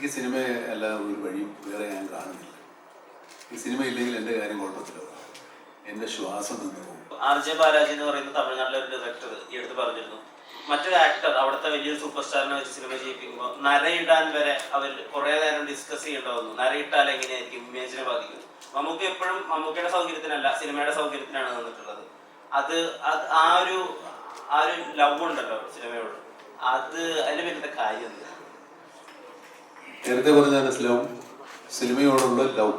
എനിക്ക് സിനിമയെ അല്ലാതെ ഒരു വഴിയും വേറെ ഞാൻ കാണുന്നില്ല. ഈ സിനിമ ഇല്ലെങ്കിൽ എൻ്റെ കാര്യം കുഴപ്പത്തില്ല, എൻ്റെ ശ്വാസം നിന്ന് പോകും. ആർ.ജെ. ബാലാജി എന്ന് പറയുന്ന തമിഴ്നാട്ടിലെ ഒരു ഡയറക്ടർ ഈ അടുത്ത് പറഞ്ഞിരുന്നു, മറ്റൊരു ആക്ടർ അവിടുത്തെ വലിയൊരു സൂപ്പർ സ്റ്റാറിനെ വെച്ച് സിനിമ ചെയ്യിപ്പിക്കുമ്പോൾ നരയിടാൻ വരെ അവർ കുറേ നേരം ഡിസ്കസ് ചെയ്യേണ്ടതെന്നു. നരയിട്ടാൽ എങ്ങനെയായിരിക്കും, ഇമേജിനെ ബാധിക്കും. മമ്മൂക്ക എപ്പോഴും മമ്മൂക്കയുടെ സൗകര്യത്തിനല്ല സിനിമയുടെ സൗകര്യത്തിനാണ് നിന്നിട്ടുള്ളത്. അത് ആ ഒരു ലവ് ഉണ്ടല്ലോ സിനിമയോട്, അതിന് പിന്നത്തെ കാര്യം എന്താ? നേരത്തെ പറഞ്ഞ ലവ്, സിനിമയോടുള്ള ലവ്,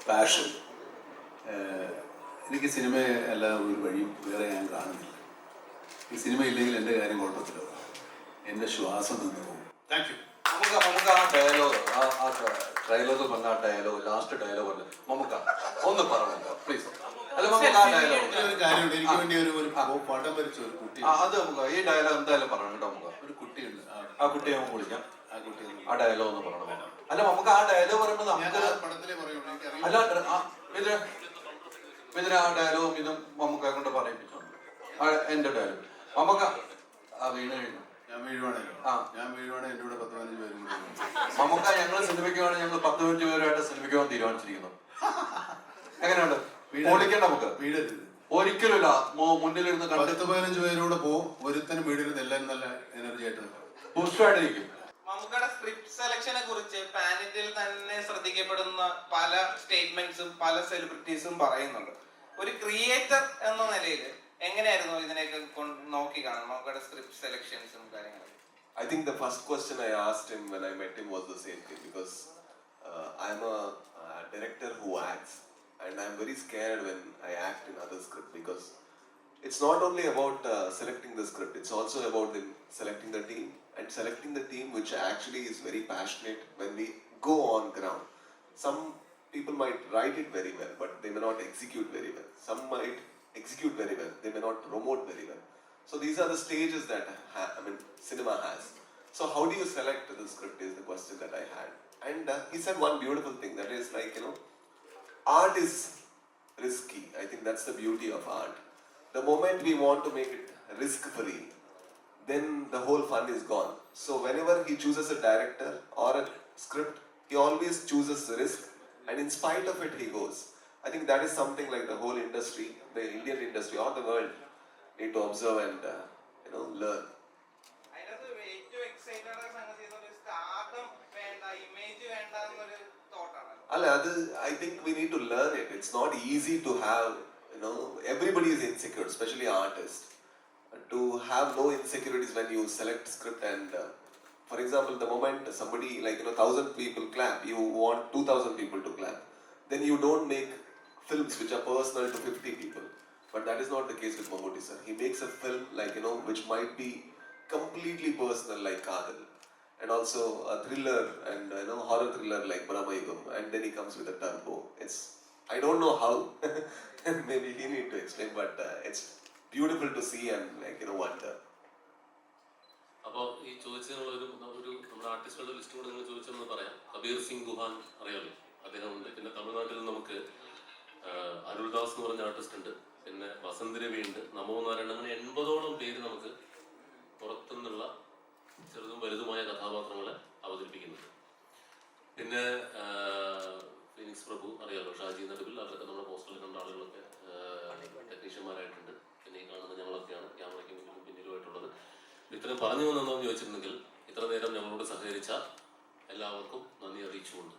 പാഷൻ. എനിക്ക് സിനിമയെ അല്ലാതെ ഒരു വഴിയും വേറെ ഞാൻ കാണുന്നില്ല. ഈ സിനിമ ഇല്ലെങ്കിൽ എൻ്റെ കാര്യം കുഴപ്പത്തില്ല, എൻ്റെ ശ്വാസം നിന്ന് പോകും. Thank you. നമുക്ക് ആ ഡയലോഗ്, ആ ട്രെയിലറിൽ പറഞ്ഞ ആ ഡയലോഗ്, ലാസ്റ്റ് ഡയലോഗ് അല്ലേ നമുക്ക് ഒന്ന് പറഞ്ഞോ പ്ലീസ്. അല്ല നമുക്ക് ആ ഡയലോഗ് ഒരു കാര്യമുണ്ട്, എനിക്ക് വേണ്ടി ഒരു പടം വരച്ച ഒരു കുട്ടി, അത് നമുക്ക് ഈ ഡയലോഗ് എന്തായാലും പറയണം കേട്ടോ. നമുക്ക് ഒരു കുട്ടിയുണ്ട്, ആ കുട്ടിയെ നമുക്ക് വിളിക്കാം. ആ കുട്ടി ആ ഡയലോഗ് ഒന്ന് പറയണം. അല്ല നമുക്ക് ആ ഡയലോഗ് പറയുമ്പോൾ നമുക്ക് പടത്തിലേ പറയുള്ളൂ, എനിക്കറിയാം. അല്ല ഇതിന് ആ ഡയലോഗും ഇതും നമുക്ക് കൊണ്ട് പറയിപ്പിച്ചു. എന്റെ ഡയലോഗ് നമുക്ക് വീണ് കഴിഞ്ഞു. ഞാൻ വീഴുവാണല്ലോ, ഞാൻ വീഴുവാണെങ്കിൽ എൻ്റെ കൂടെ 10-15 പേരും നമുക്ക് ഞങ്ങൾ സിനിമയ്ക്ക് വേണമെങ്കിൽ ഞങ്ങൾ 10-15 പേരുമായിട്ട് സിനിമയ്ക്ക് പോകാൻ തീരുമാനിച്ചിരിക്കുന്നു. എങ്ങനെയുണ്ട്? പൊളിക്കണ്ട നമുക്ക്. വീടരുത് ഒരിക്കലുമില്ല. മുന്നിലിരുന്ന് 10-15 പേരോട് പോകും, ഒരുത്തനും വീടിരുന്ന് എല്ലാവരും നല്ല എനർജി ആയിട്ട് ബൂസ്റ്റായിട്ടിരിക്കും. മമ്മൂക്കയുടെ സ്ക്രിപ്റ്റ് സെലക്ഷനെ കുറിച്ച് പാൻ ഇന്ത്യയിൽ തന്നെ ശ്രദ്ധിക്കപ്പെടുന്ന പല സ്റ്റേറ്റ്മെന്റ്സും പല സെലിബ്രിറ്റീസും പറയുന്നുണ്ട്. ഒരു ക്രിയേറ്റർ എന്ന നിലയിൽ എങ്ങനെയായിരുന്നു ഇതിനെയൊക്കെ നോക്കി കാണുന്നത്, മമ്മൂക്കയുടെ സ്ക്രിപ്റ്റ് സെലക്ഷൻസും കാര്യങ്ങളും? I think the first question I asked him when I met him was the same thing, because I'm a director who acts, and I'm very scared when I act in other script, because it's not only about selecting the script, it's also about selecting the team, and selecting the team which actually is very passionate when we go on ground. Some people might write it very well, but they may not execute very well. Some might execute very well, they may not promote very well. So these are the stages that cinema has. So how do you select the script is the question that I had. And he said one beautiful thing, that is like, art is risky. I think that's the beauty of art. The moment we want to make it risk-free, then the whole fun is gone. So whenever he chooses a director or a script, he always chooses risk, and in spite of it, he goes. I think that is something like the whole industry, the Indian industry or the world, need to observe and learn. I think we need to learn it. It's not easy to have, everybody is insecure, especially artists. To have no insecurities when you select script, and for example, the moment somebody 1,000 people clap, you want 2,000 people to clap. Then you don't make films which are personal to 50 people. But that is not the case with Mammootty sir. He makes a film which might be completely personal like Kadal, and also a thriller and horror thriller like Brahmayugam, and then he comes with a turbo. I don't know how, maybe he need to explain, but it's beautiful to see and wonder. അപ്പോൾ ഈ ചോദിച്ചതിനുള്ള ഒരു നമ്മുടെ ആർട്ടിസ്റ്റുകളുടെ list കൂടെ നിങ്ങൾ ചോദിച്ചതെന്ന് പറയാം. കബീർ സിംഗ് ഗുഹാൻ അറിയാമല്ലോ, അദ്ദേഹമുണ്ട്. പിന്നെ തമിഴ്നാട്ടിൽ നമുക്ക് അരുൾദാസ് എന്ന് പറഞ്ഞ ആർട്ടിസ്റ്റ് ഉണ്ട്. പിന്നെ വസന്ത് രവി ഉണ്ട്, നമോ നാരായണൻ. അങ്ങനെ 80ഓളം പേര് നമുക്ക് പുറത്തുനിന്നുള്ള ചെറുതും വലുതുമായ കഥാപാത്രങ്ങളെ അവതരിപ്പിക്കുന്നുണ്ട്. പിന്നെ ഫീനിക്സ് പ്രഭു അറിയാമല്ലോ, ഷാജി നടുവിൽ, അവരൊക്കെ നമ്മുടെ പോസ്റ്ററിൽ കണ്ട ആളുകളൊക്കെ ടെക്നീഷ്യന്മാരായിട്ടുണ്ട്. പിന്നെ ഈ കാണുന്ന ഞങ്ങളൊക്കെയാണ് ക്യാമറയ്ക്ക് മുന്നിലും പിന്നിലുമായിട്ടുള്ളത്. ഇത്രയും പറഞ്ഞു വന്നെന്ന് ചോദിച്ചിരുന്നെങ്കിൽ ഇത്ര നേരം ഞങ്ങളോട് സഹകരിച്ച എല്ലാവർക്കും നന്ദി അറിയിച്ചുകൊണ്ട്